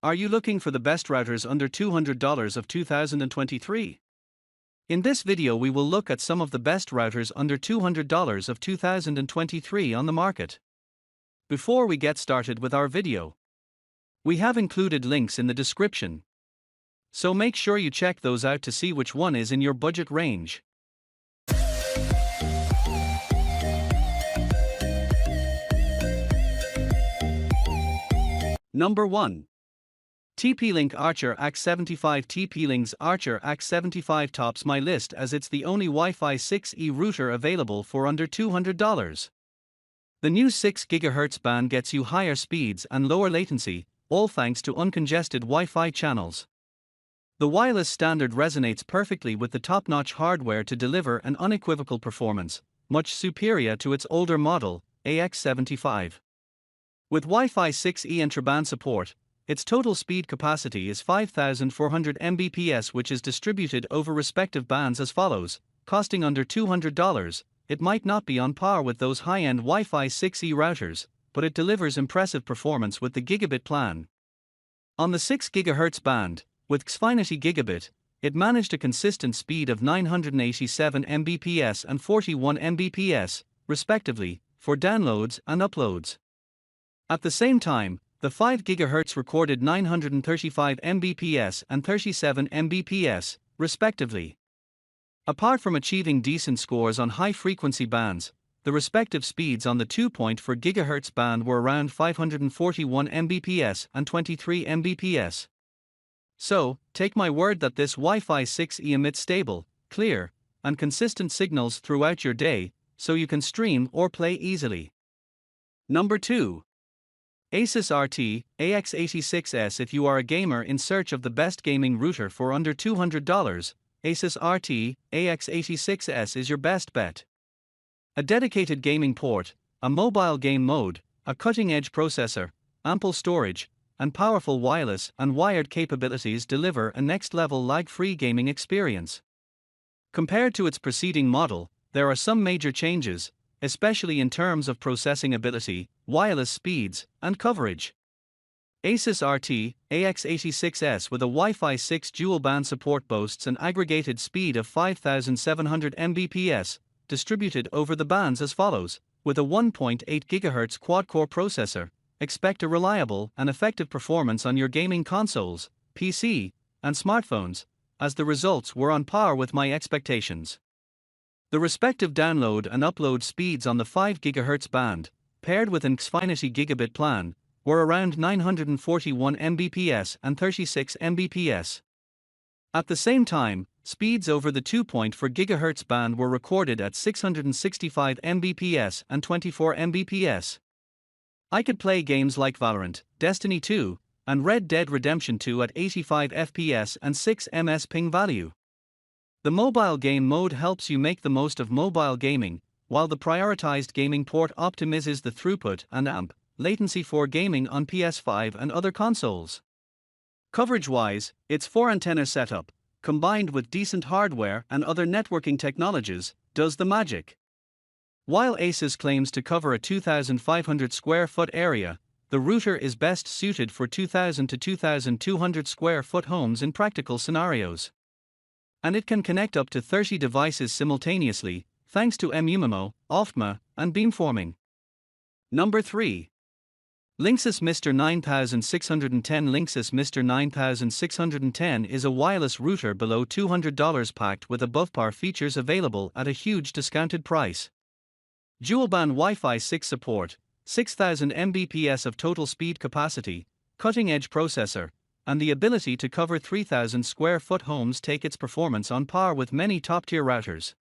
Are you looking for the best routers under $200 of 2023? In this video we will look at some of the best routers under $200 of 2023 on the market. Before we get started with our video, we have included links in the description, so make sure you check those out to see which one is in your budget range. Number 1. TP-Link Archer AX75. TP-Link's Archer AX75 tops my list as it's the only Wi-Fi 6E router available for under $200. The new 6 GHz band gets you higher speeds and lower latency, all thanks to uncongested Wi-Fi channels. The wireless standard resonates perfectly with the top-notch hardware to deliver an unequivocal performance, much superior to its older model, AX75. With Wi-Fi 6E intraband support, its total speed capacity is 5,400 Mbps, which is distributed over respective bands as follows. Costing under $200, it might not be on par with those high-end Wi-Fi 6E routers, but it delivers impressive performance with the gigabit plan. On the 6 GHz band, with Xfinity Gigabit, it managed a consistent speed of 987 Mbps and 41 Mbps, respectively, for downloads and uploads. At the same time, the 5 GHz recorded 935 Mbps and 37 Mbps, respectively. Apart from achieving decent scores on high-frequency bands, the respective speeds on the 2.4 GHz band were around 541 Mbps and 23 Mbps. So, take my word that this Wi-Fi 6E emits stable, clear, and consistent signals throughout your day, so you can stream or play easily. Number 2. ASUS RT2600AC. If you are a gamer in search of the best gaming router for under $200, ASUS RT2600AC is your best bet. A dedicated gaming port, a mobile game mode, a cutting-edge processor, ample storage, and powerful wireless and wired capabilities deliver a next-level lag-free gaming experience. Compared to its preceding model, there are some major changes, especially in terms of processing ability, wireless speeds, and coverage. ASUS RT2600AC with a Wi-Fi 6 dual-band support boasts an aggregated speed of 5,700 Mbps, distributed over the bands as follows. With a 1.8 GHz quad-core processor, expect a reliable and effective performance on your gaming consoles, PC, and smartphones, as the results were on par with my expectations. The respective download and upload speeds on the 5 GHz band, paired with an Xfinity Gigabit plan, were around 941 Mbps and 36 Mbps. At the same time, speeds over the 2.4 GHz band were recorded at 665 Mbps and 24 Mbps. I could play games like Valorant, Destiny 2, and Red Dead Redemption 2 at 85 FPS and 6 ms ping value. The mobile game mode helps you make the most of mobile gaming, while the prioritized gaming port optimizes the throughput and amp latency for gaming on PS5 and other consoles. Coverage-wise, its 4-antenna setup, combined with decent hardware and other networking technologies, does the magic. While ASUS claims to cover a 2,500 square foot area, the router is best suited for 2,000 to 2,200 square foot homes in practical scenarios. And it can connect up to 30 devices simultaneously, thanks to MUMO, OFTMA, and beamforming. Number 3. Linksys MR9610. Linksys MR9610 is a wireless router below $200 packed with above-par features available at a huge discounted price. Dual-band Wi-Fi 6 support, 6,000 Mbps of total speed capacity, cutting-edge processor, and the ability to cover 3,000 square foot homes take its performance on par with many top-tier routers.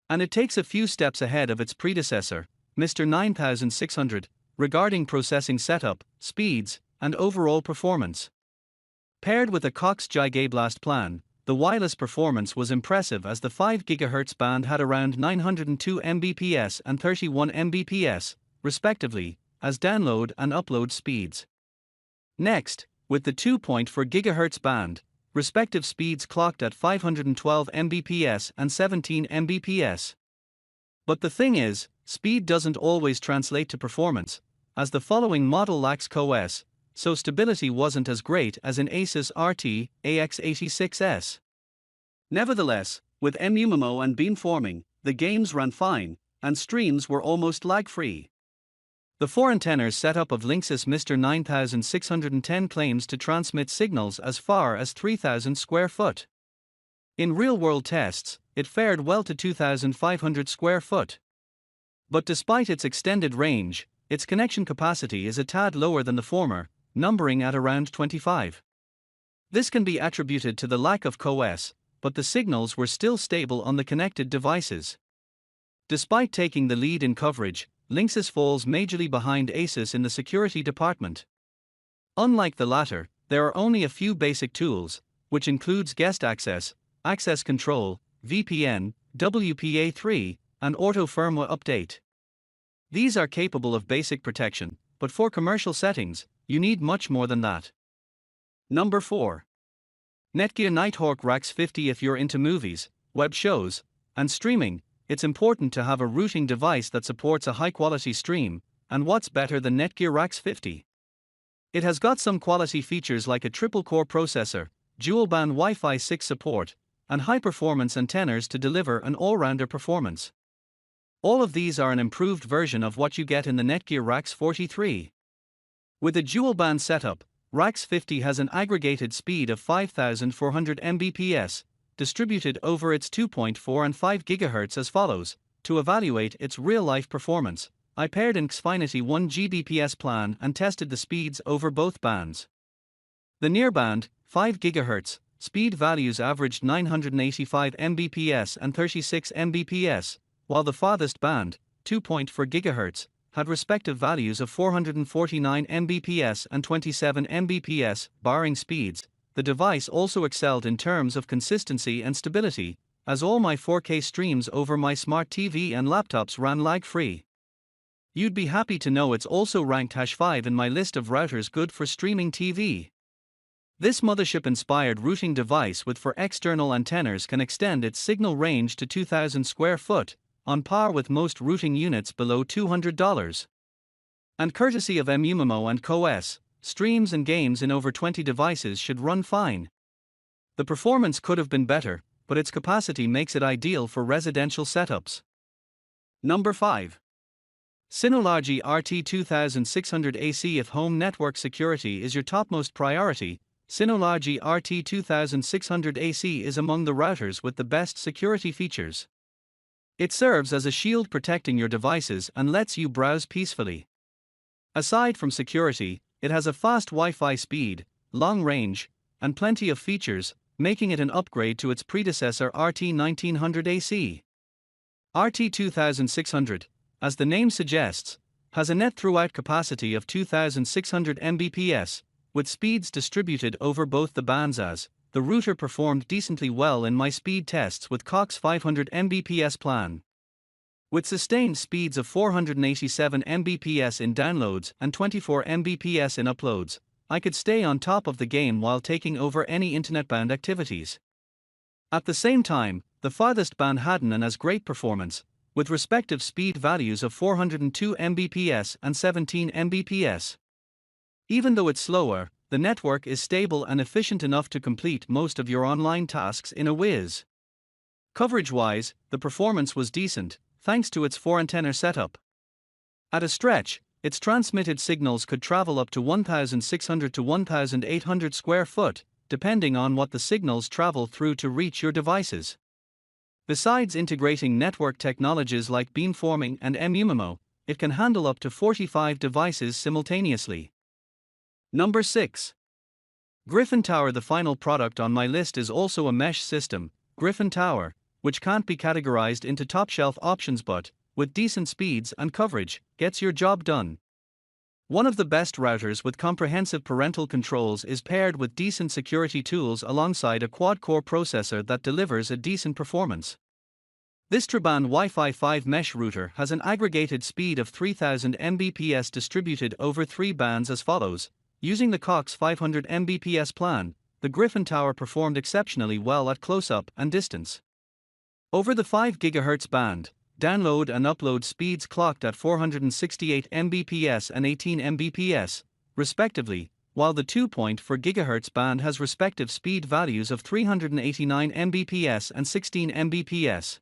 And it takes a few steps ahead of its predecessor, MR9600, regarding processing setup, speeds, and overall performance. Paired with a Cox Gigablast plan, the wireless performance was impressive as the 5 GHz band had around 902 Mbps and 31 Mbps, respectively, as download and upload speeds. Next, with the 2.4 GHz band, respective speeds clocked at 512 Mbps and 17 Mbps. But the thing is, speed doesn't always translate to performance, as the following model lacks CoS, so stability wasn't as great as in ASUS RT2600AC. Nevertheless, with MUMMO and beamforming, the games ran fine, and streams were almost lag-free. The 4-antennas setup of Linksys MR9610 claims to transmit signals as far as 3,000 square foot. In real-world tests, it fared well to 2,500 square foot. But despite its extended range, its connection capacity is a tad lower than the former, numbering at around 25. This can be attributed to the lack of coax, but the signals were still stable on the connected devices. Despite taking the lead in coverage, Linksys falls majorly behind ASUS in the security department. Unlike the latter, there are only a few basic tools, which includes guest access, access control, VPN, WPA3, and auto firmware update. These are capable of basic protection, but for commercial settings, you need much more than that. Number 4. Netgear Nighthawk RTX 50. If you're into movies, web shows, and streaming, it's important to have a routing device that supports a high-quality stream, and what's better than Netgear RTX 50? It has got some quality features like a triple-core processor, dual-band Wi-Fi 6 support, and high-performance antennas to deliver an all-rounder performance. All of these are an improved version of what you get in the Netgear RTX 43. With a dual-band setup, RTX 50 has an aggregated speed of 5,400 Mbps, distributed over its 2.4 and 5 GHz as follows. To evaluate its real-life performance, I paired an Xfinity 1 Gbps plan and tested the speeds over both bands. The near band, 5 GHz, speed values averaged 985 Mbps and 36 Mbps, while the farthest band, 2.4 GHz, had respective values of 449 Mbps and 27 Mbps, barring speeds. The device also excelled in terms of consistency and stability, as all my 4K streams over my smart TV and laptops ran lag-free. You'd be happy to know it's also ranked #5 in my list of routers good for streaming TV. This mothership-inspired routing device with 4 external antennas can extend its signal range to 2,000 square foot, on par with most routing units below $200. And courtesy of MUMMO and coax, streams and games in over 20 devices should run fine. The performance could have been better, but its capacity makes it ideal for residential setups. Number 5. Synology RT2600AC. If home network security is your topmost priority, Synology RT2600AC is among the routers with the best security features. It serves as a shield protecting your devices and lets you browse peacefully. Aside from security, it has a fast Wi-Fi speed, long range, and plenty of features, making it an upgrade to its predecessor RT1900AC. RT2600, as the name suggests, has a net throughout capacity of 2,600 Mbps, with speeds distributed over both the bands. As the router performed decently well in my speed tests with Cox 500 Mbps plan. With sustained speeds of 487 Mbps in downloads and 24 Mbps in uploads, I could stay on top of the game while taking over any internet-bound activities. At the same time, the farthest band hadn't as great performance, with respective speed values of 402 Mbps and 17 Mbps. Even though it's slower, the network is stable and efficient enough to complete most of your online tasks in a whiz. Coverage-wise, the performance was decent, thanks to its 4-antenna setup. At a stretch, its transmitted signals could travel up to 1,600 to 1,800 square foot, depending on what the signals travel through to reach your devices. Besides integrating network technologies like beamforming and MUMMO, it can handle up to 45 devices simultaneously. Number 6. Gryphon Tower. The final product on my list is also a mesh system, Gryphon Tower, which can't be categorized into top-shelf options but, with decent speeds and coverage, gets your job done. One of the best routers with comprehensive parental controls is paired with decent security tools alongside a quad-core processor that delivers a decent performance. This Triband Wi-Fi 5 mesh router has an aggregated speed of 3,000 Mbps distributed over 3 bands as follows. Using the Cox 500 Mbps plan, the Gryphon Tower performed exceptionally well at close-up and distance. Over the 5 GHz band, download and upload speeds clocked at 468 Mbps and 18 Mbps, respectively, while the 2.4 GHz band has respective speed values of 389 Mbps and 16 Mbps.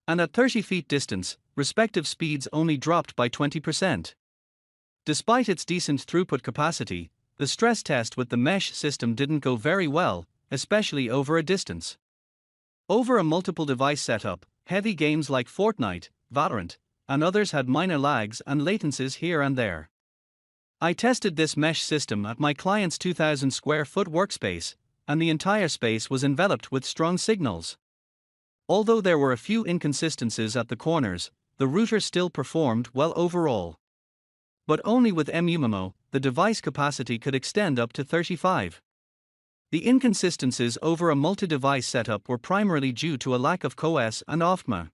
And at 30 feet distance, respective speeds only dropped by 20%. Despite its decent throughput capacity, the stress test with the mesh system didn't go very well, especially over a distance. Over a multiple device setup, heavy games like Fortnite, Valorant, and others had minor lags and latencies here and there. I tested this mesh system at my client's 2,000 square foot workspace, and the entire space was enveloped with strong signals. Although there were a few inconsistencies at the corners, the router still performed well overall. But only with MU-MIMO, the device capacity could extend up to 35. The inconsistencies over a multi-device setup were primarily due to a lack of CoS and OFTMA.